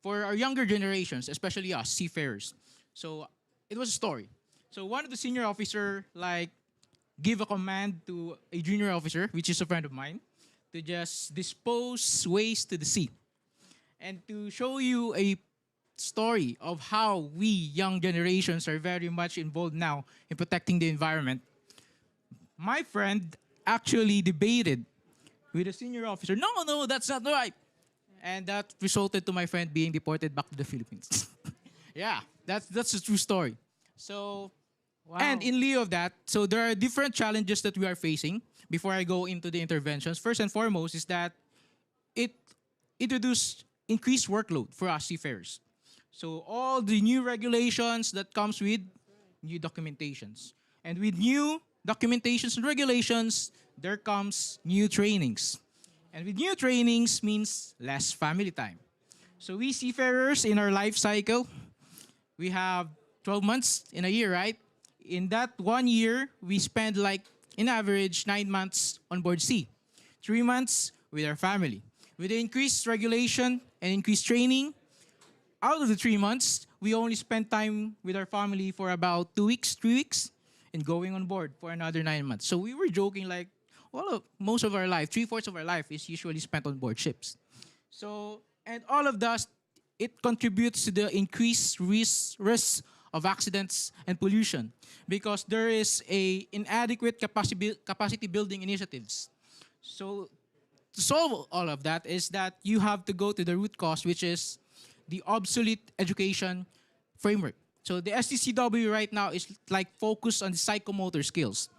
for our younger generations, especially us, seafarers, so it was a story. So one of the senior officer give a command to a junior officer, which is a friend of mine, to just dispose waste to the sea. And to show you a story of how we young generations are very much involved now in protecting the environment, my friend actually debated with a senior officer, no, that's not right. and that resulted to my friend being deported back to the Philippines. Yeah, that's a true story. So, and in lieu of that, so there are different challenges that we are facing. Before I go into the interventions, first and foremost is that it introduced increased workload for us seafarers. So all the new regulations that comes with new documentations. And with new documentations and regulations, there comes new trainings. And with new trainings means less family time. So we seafarers in our life cycle, we have 12 months in a year, right? In that 1 year, we spend like, in average, 9 months on board sea. 3 months with our family. With the increased regulation and increased training, out of the 3 months, we only spend time with our family for about 2 weeks, 3 weeks, and going on board for another 9 months. So we were joking like, well, most of our life, 3/4 of our life is usually spent on board ships. So, and all of that, it contributes to the increased risk of accidents and pollution because there is a inadequate capacity building initiatives. So to solve all of that is that you have to go to the root cause, which is the obsolete education framework. So the STCW right now is like focused on the psychomotor skills.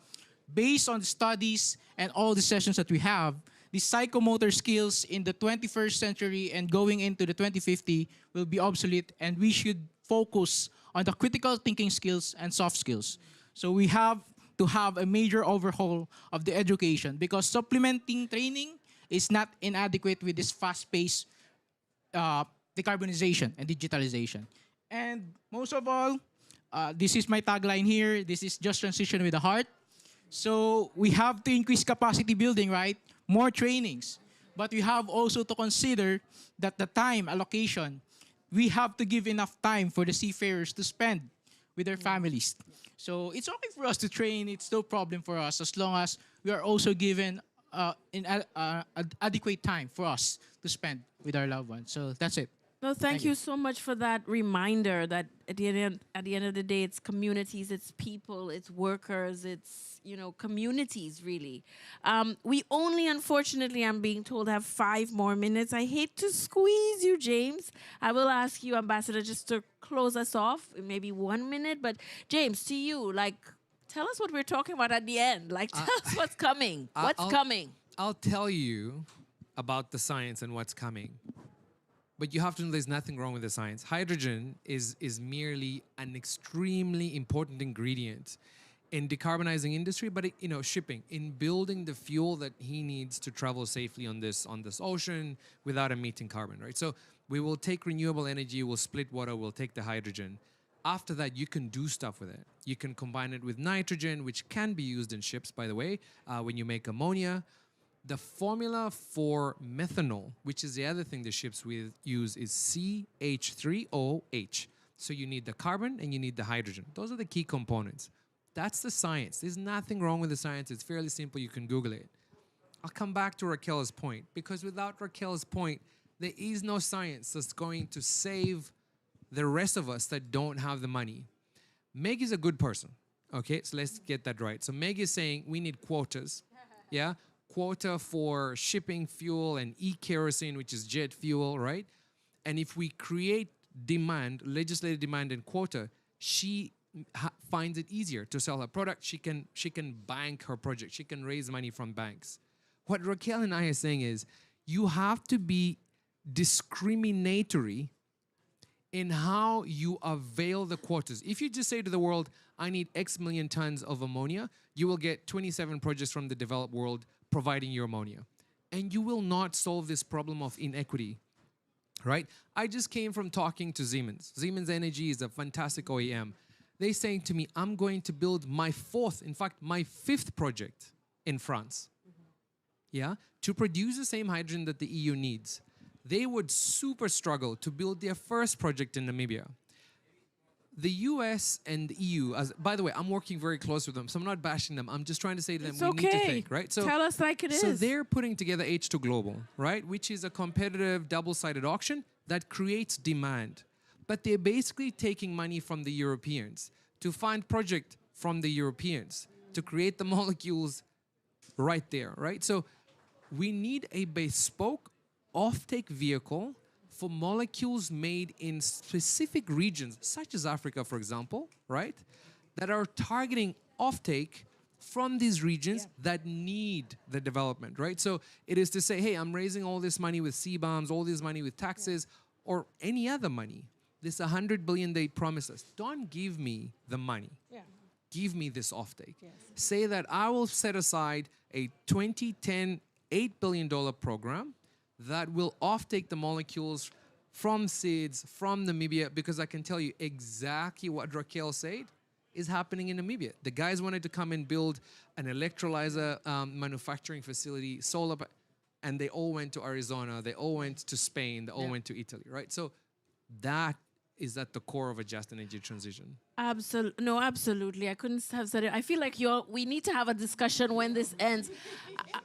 Based on the studies and all the sessions that we have, the psychomotor skills in the 21st century and going into the 2050 will be obsolete, and we should focus on the critical thinking skills and soft skills. So we have to have a major overhaul of the education because supplementing training is not inadequate with this fast-paced decarbonization and digitalization. And most of all, this is my tagline here, this is just transition with a heart. So we have to increase capacity building, right? More trainings. But we have also to consider that the time allocation, we have to give enough time for the seafarers to spend with their families. So it's okay for us to train, it's no problem for us as long as we are also given adequate time for us to spend with our loved ones. So that's it. No, thank you so much for that reminder that at the end of the day, it's communities, it's people, it's workers, it's, communities really. We only, unfortunately, I'm being told, have 5 more minutes. I hate to squeeze you, James. I will ask you, Ambassador, just to close us off, maybe 1 minute. But James, to you, tell us what we're talking about at the end. Tell us what's coming. What's coming? I'll tell you about the science and what's coming. But you have to know there's nothing wrong with the science. Hydrogen is merely an extremely important ingredient in decarbonizing industry, but shipping, in building the fuel that he needs to travel safely on this ocean without emitting carbon, right? So we will take renewable energy, we'll split water, we'll take the hydrogen. After that, you can do stuff with it. You can combine it with nitrogen, which can be used in ships, by the way, when you make ammonia. The formula for methanol, which is the other thing the ships use, is CH3OH. So you need the carbon and you need the hydrogen. Those are the key components. That's the science. There's nothing wrong with the science. It's fairly simple. You can Google it. I'll come back to Raquel's point, because without Raquel's point, there is no science that's going to save the rest of us that don't have the money. Meg is a good person. Okay, so let's get that right. So Meg is saying we need quotas. Yeah? Quota for shipping fuel and e-kerosene, which is jet fuel, right? And if we create demand, legislated demand and quota, she finds it easier to sell her product. She can bank her project. She can raise money from banks. What Raquel and I are saying is you have to be discriminatory in how you avail the quotas. If you just say to the world, I need X million tons of ammonia, you will get 27 projects from the developed world providing your ammonia. And you will not solve this problem of inequity, right? I just came from talking to Siemens. Siemens Energy is a fantastic OEM. They're saying to me, I'm going to build my 5th project in France. Yeah, to produce the same hydrogen that the EU needs. They would super struggle to build their first project in Namibia. The US and the EU, by the way, I'm working very close with them, so I'm not bashing them. I'm just trying to say to them, we need to think, right? So tell us like it is. So they're putting together H2 Global, right? Which is a competitive double-sided auction that creates demand. But they're basically taking money from the Europeans to find project from the Europeans to create the molecules right there, right? So we need a bespoke offtake vehicle for molecules made in specific regions, such as Africa, for example, right? That are targeting offtake from these regions that need the development, right? So it is to say, hey, I'm raising all this money with CBAMs, all this money with taxes, or any other money. This 100 billion they promise us. Don't give me the money. Give me this offtake. Say that I will set aside a 2010 $8 billion program that will offtake the molecules from SIDS, from Namibia, because I can tell you exactly what Raquel said is happening in Namibia. The guys wanted to come and build an electrolyzer manufacturing facility, solar, and they all went to Arizona, they all went to Spain, they all went to Italy, right? So that is at the core of a just energy transition. Absolutely. No, absolutely. I couldn't have said it. I feel like we need to have a discussion when this ends.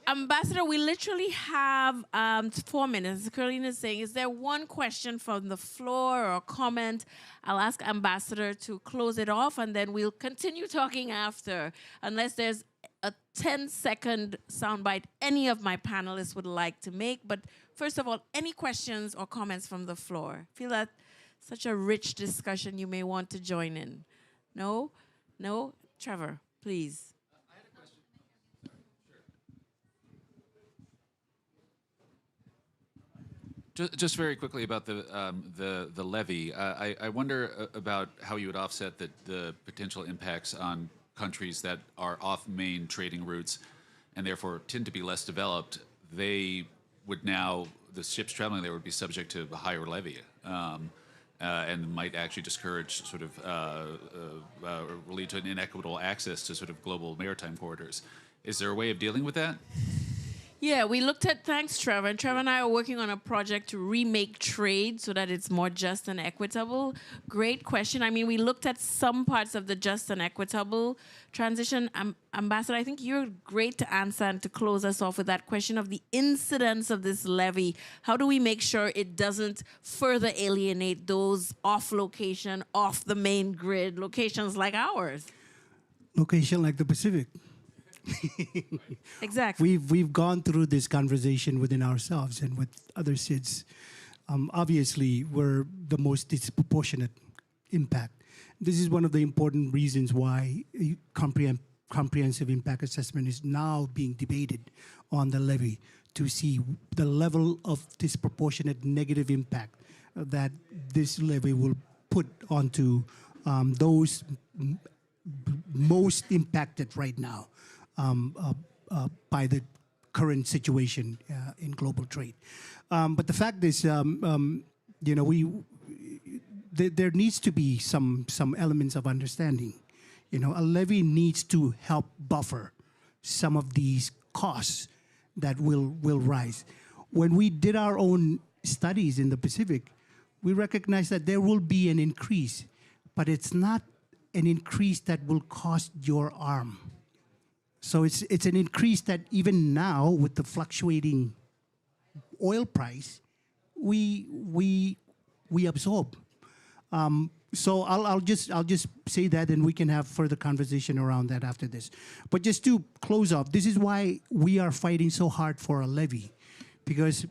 Ambassador, we literally have 4 minutes. Caroline is saying, is there one question from the floor or a comment? I'll ask Ambassador to close it off, and then we'll continue talking after, unless there's a 10-second soundbite any of my panelists would like to make. But first of all, any questions or comments from the floor? Feel that such a rich discussion, you may want to join in. No? No? Trevor, please. I had a question. Sure. Just very quickly about the levy. I wonder about how you would offset the potential impacts on countries that are off main trading routes and therefore tend to be less developed. They would now, the ships traveling there would be subject to a higher levy. And might actually discourage sort of lead to an inequitable access to sort of global maritime corridors. Is there a way of dealing with that? Yeah, we looked at, thanks Trevor, and Trevor and I are working on a project to remake trade so that it's more just and equitable. Great question. I mean, we looked at some parts of the just and equitable transition. Ambassador, I think you're great to answer and to close us off with that question of the incidence of this levy. How do we make sure it doesn't further alienate those off location, off the main grid locations like ours? Location like the Pacific. Exactly. We've gone through this conversation within ourselves and with other SIDS. Obviously, we're the most disproportionate impact. This is one of the important reasons why comprehensive impact assessment is now being debated on the levy to see the level of disproportionate negative impact that this levy will put onto those most impacted right now by the current situation in global trade. But the fact is, you know, there needs to be some elements of understanding. You know, a levy needs to help buffer some of these costs that will rise. When we did our own studies in the Pacific, we recognized that there will be an increase, but it's not an increase that will cost your arm. So it's an increase that even now, with the fluctuating oil price, we absorb. So I'll just say that, and we can have further conversation around that after this. But just to close off, this is why we are fighting so hard for a levy, because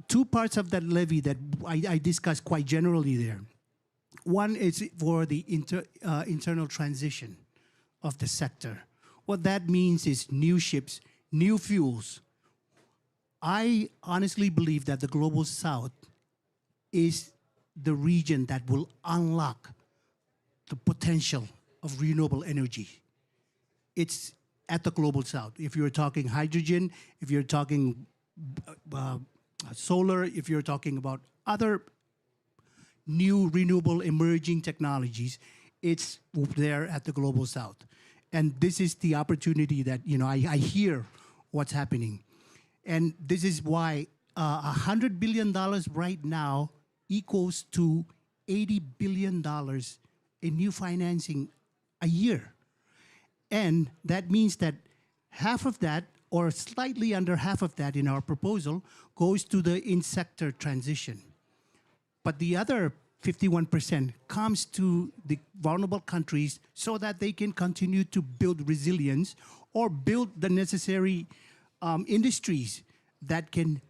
two parts of that levy that I discussed quite generally there. One is for the internal transition of the sector. What that means is new ships, new fuels. I honestly believe that the Global South is the region that will unlock the potential of renewable energy. It's at the Global South. If you're talking hydrogen, if you're talking solar, if you're talking about other new renewable emerging technologies, it's there at the Global South. And this is the opportunity that, you know, I hear what's happening. And this is why $100 billion right now equals to $80 billion in new financing a year. And that means that half of that, or slightly under half of that in our proposal, goes to the in-sector transition. But the other 51% comes to the vulnerable countries so that they can continue to build resilience or build the necessary industries that can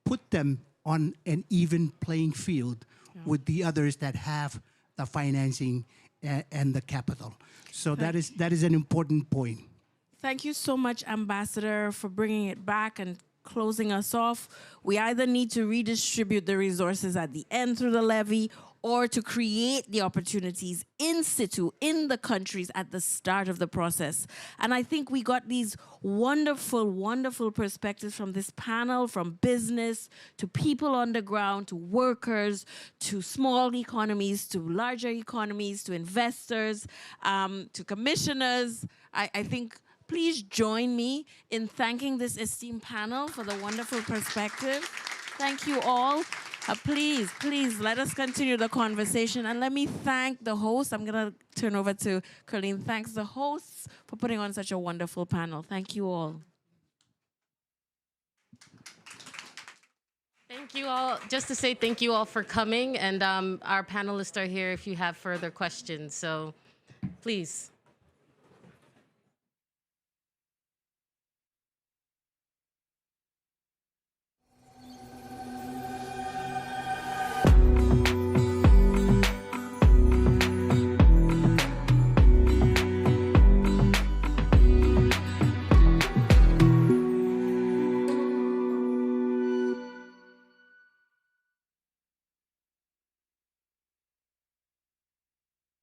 put them on an even playing field with the others that have the financing and the capital. So that is an important point. Thank you so much, Ambassador, for bringing it back and closing us off. We either need to redistribute the resources at the end through the levy or to create the opportunities in situ, in the countries at the start of the process. And I think we got these wonderful, wonderful perspectives from this panel, from business to people on the ground, to workers, to small economies, to larger economies, to investors, to commissioners. I think please join me in thanking this esteemed panel for the wonderful perspective. Thank you all. Please, please, let us continue the conversation. And let me thank the host. I'm going to turn over to Colleen. Thanks the hosts for putting on such a wonderful panel. Thank you all. Thank you all. Just to say thank you all for coming. And our panelists are here if you have further questions. So please.